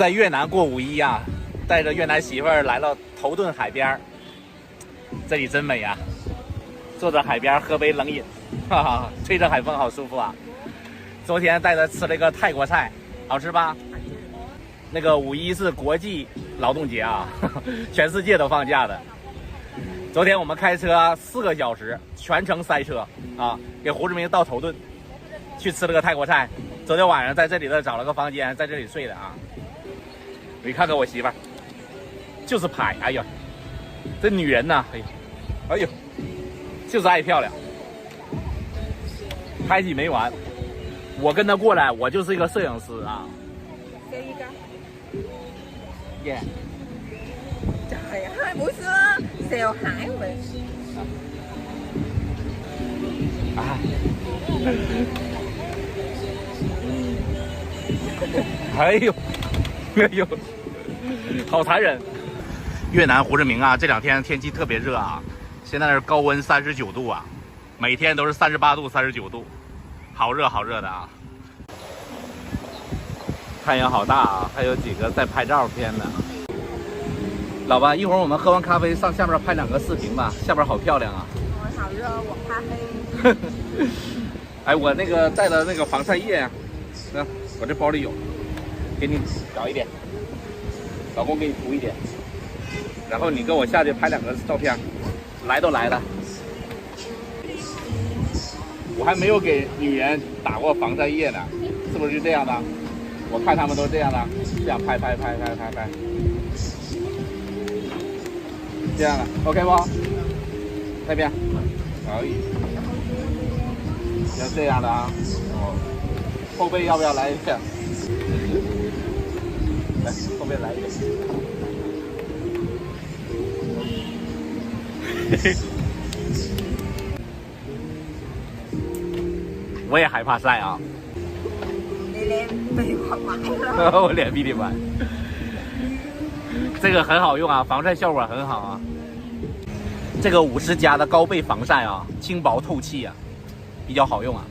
在越南过5·1啊，带着越南媳妇儿来到头顿海边，这里真美啊！坐着海边喝杯冷饮，哈哈，吹着海风好舒服啊！昨天带她吃了一个泰国菜，好吃吧？那个5·1是国际劳动节啊，全世界都放假的。昨天我们开车4个小时，全程塞车啊，给胡志明到头顿去吃了个泰国菜。昨天晚上在这里头找了个房间，在这里睡的啊。你看看我媳妇儿，就是拍，哎呀，这女人呐，哎呦，就是爱漂亮，拍起没完。我跟她过来，我就是一个摄影师啊。耶。Trời ơi, buổi xưa xèo hải mình. À. 哎呦，哎呦，好残忍！越南胡志明啊，这2天天气特别热啊，现在是高温39度啊，每天都是38度、39度，好热好热的啊！太阳好大啊，还有几个在拍照片呢。老爸，一会儿我们喝完咖啡上下边拍2个视频吧，下边好漂亮啊！好热，我怕黑。哎，我那个带的那个防晒液啊，我这包里有，给你找一点，老公给你涂一点，然后你跟我下去拍2个照片，来都来了。我还没有给女人打过防晒液呢，是不是就这样的？我看他们都这样的，这样拍，这样的 ，OK 不？那边，可以，要这样的啊。哦，后背要不要来一个？来，后面来一个。我也害怕晒啊。你脸比我白了。我脸比你白。这个很好用啊，防晒效果很好啊。这个50+的高倍防晒啊，轻薄透气啊，比较好用啊。